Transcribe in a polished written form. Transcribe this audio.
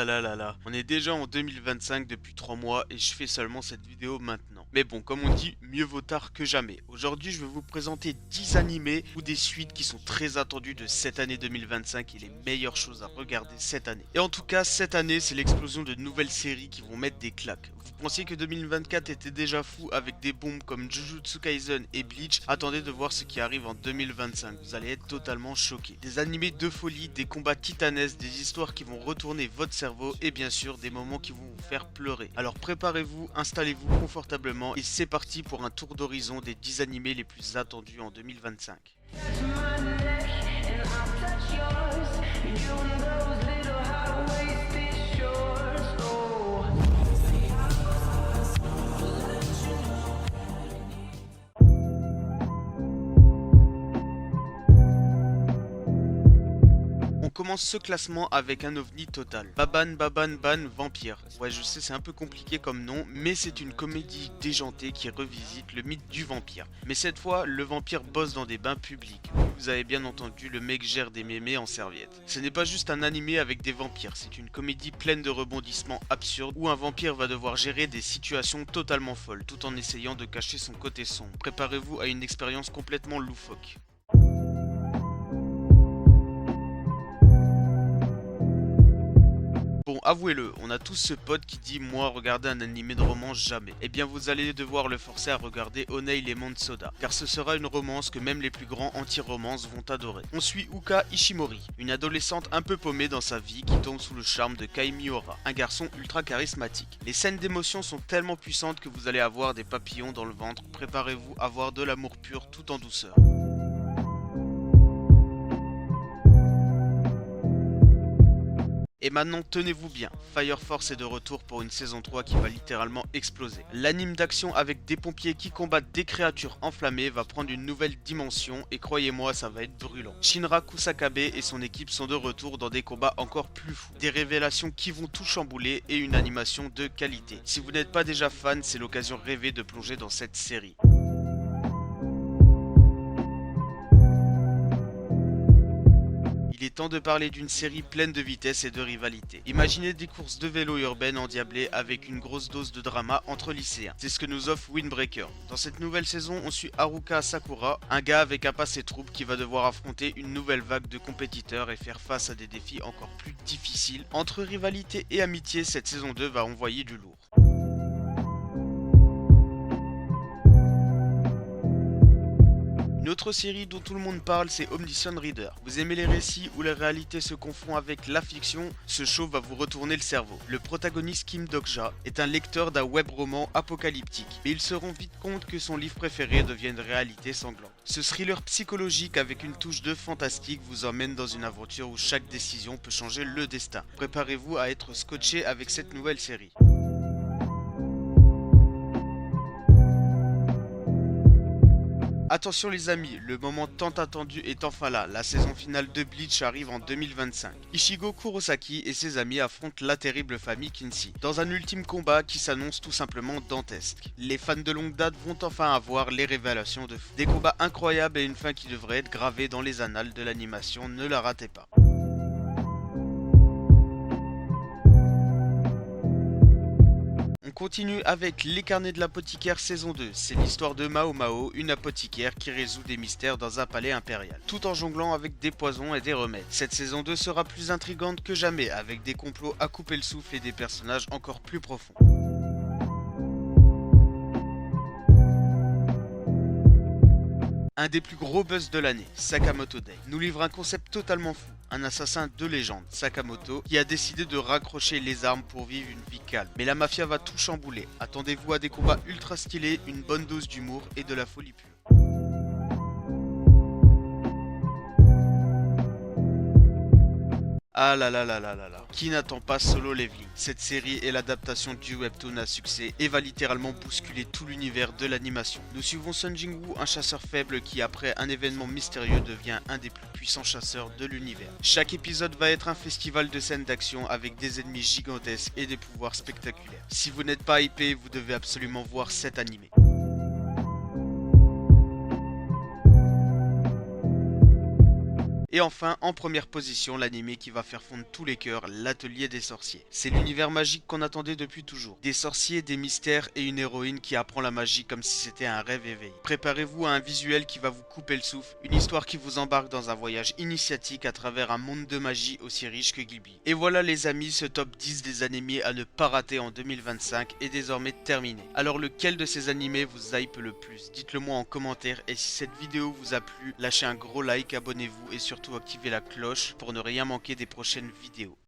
là là là là, on est déjà en 2025 depuis 3 mois et je fais seulement cette vidéo maintenant. Mais bon, comme on dit, mieux vaut tard que jamais. Aujourd'hui, je vais vous présenter 10 animés ou des suites qui sont très attendues de cette année 2025 et les meilleures choses à regarder cette année. Et en tout cas, cette année, c'est l'explosion de nouvelles séries qui vont mettre des claques. Vous pensiez que 2024 était déjà fou avec des bombes comme Jujutsu Kaisen et Bleach? Attendez de voir ce qui arrive en 2025, vous allez être totalement choqués. Des animés de folie, des combats titanesques, des histoires qui vont retourner votre cerveau et bien sûr des moments qui vont vous faire pleurer. Alors préparez-vous, installez-vous confortablement et c'est parti pour un tour d'horizon des 10 animés les plus attendus en 2025. On commence ce classement avec un ovni total. Baban Baban Ban Vampire. Ouais, je sais, c'est un peu compliqué comme nom, mais c'est une comédie déjantée qui revisite le mythe du vampire. Mais cette fois, le vampire bosse dans des bains publics. Vous avez bien entendu, le mec gère des mémés en serviette. Ce n'est pas juste un animé avec des vampires, c'est une comédie pleine de rebondissements absurdes où un vampire va devoir gérer des situations totalement folles tout en essayant de cacher son côté sombre. Préparez-vous à une expérience complètement loufoque. Bon, avouez-le, on a tous ce pote qui dit moi regarder un animé de romance jamais. Eh bien vous allez devoir le forcer à regarder Honey Lemon Soda, car ce sera une romance que même les plus grands anti-romances vont adorer. On suit Uka Ishimori, une adolescente un peu paumée dans sa vie qui tombe sous le charme de Kai Miura, un garçon ultra charismatique. Les scènes d'émotion sont tellement puissantes que vous allez avoir des papillons dans le ventre, préparez-vous à avoir de l'amour pur tout en douceur. Et maintenant tenez-vous bien, Fire Force est de retour pour une saison 3 qui va littéralement exploser. L'anime d'action avec des pompiers qui combattent des créatures enflammées va prendre une nouvelle dimension et croyez-moi ça va être brûlant. Shinra Kusakabe et son équipe sont de retour dans des combats encore plus fous. Des révélations qui vont tout chambouler et une animation de qualité. Si vous n'êtes pas déjà fan, c'est l'occasion rêvée de plonger dans cette série. Il est temps de parler d'une série pleine de vitesse et de rivalité. Imaginez des courses de vélo urbaines endiablées avec une grosse dose de drama entre lycéens. C'est ce que nous offre Windbreaker. Dans cette nouvelle saison, on suit Haruka Sakura, un gars avec un passé trouble qui va devoir affronter une nouvelle vague de compétiteurs et faire face à des défis encore plus difficiles. Entre rivalité et amitié, cette saison 2 va envoyer du lourd. Une autre série dont tout le monde parle, c'est Omniscient Reader. Vous aimez les récits où la réalité se confond avec la fiction? Ce show va vous retourner le cerveau. Le protagoniste Kim Dokja est un lecteur d'un web roman apocalyptique, mais il se rend vite compte que son livre préféré devient une réalité sanglante. Ce thriller psychologique avec une touche de fantastique vous emmène dans une aventure où chaque décision peut changer le destin. Préparez-vous à être scotché avec cette nouvelle série. Attention les amis, le moment tant attendu est enfin là, la saison finale de Bleach arrive en 2025. Ichigo Kurosaki et ses amis affrontent la terrible famille Kinsey, dans un ultime combat qui s'annonce tout simplement dantesque. Les fans de longue date vont enfin avoir les révélations de fou. Des combats incroyables et une fin qui devrait être gravée dans les annales de l'animation, ne la ratez pas. On continue avec Les Carnets de l'apothicaire saison 2. C'est l'histoire de Mao Mao, une apothicaire qui résout des mystères dans un palais impérial, tout en jonglant avec des poisons et des remèdes. Cette saison 2 sera plus intrigante que jamais, avec des complots à couper le souffle et des personnages encore plus profonds. Un des plus gros buzz de l'année, Sakamoto Day, nous livre un concept totalement fou. Un assassin de légende, Sakamoto, qui a décidé de raccrocher les armes pour vivre une vie calme. Mais la mafia va tout chambouler. Attendez-vous à des combats ultra stylés, une bonne dose d'humour et de la folie pure. Ah là là là là là là. Qui n'attend pas Solo Leveling? Cette série est l'adaptation du webtoon à succès et va littéralement bousculer tout l'univers de l'animation. Nous suivons Sun Jingwoo, un chasseur faible qui après un événement mystérieux devient un des plus puissants chasseurs de l'univers. Chaque épisode va être un festival de scènes d'action avec des ennemis gigantesques et des pouvoirs spectaculaires. Si vous n'êtes pas hypé, vous devez absolument voir cet animé. Et enfin, en première position, l'anime qui va faire fondre tous les cœurs, l'Atelier des sorciers. C'est l'univers magique qu'on attendait depuis toujours. Des sorciers, des mystères et une héroïne qui apprend la magie comme si c'était un rêve éveillé. Préparez-vous à un visuel qui va vous couper le souffle, une histoire qui vous embarque dans un voyage initiatique à travers un monde de magie aussi riche que Ghibli. Et voilà les amis, ce top 10 des animés à ne pas rater en 2025 est désormais terminé. Alors lequel de ces animés vous hype le plus? Dites-le moi en commentaire, et si cette vidéo vous a plu, lâchez un gros like, abonnez-vous et surtout activez la cloche pour ne rien manquer des prochaines vidéos.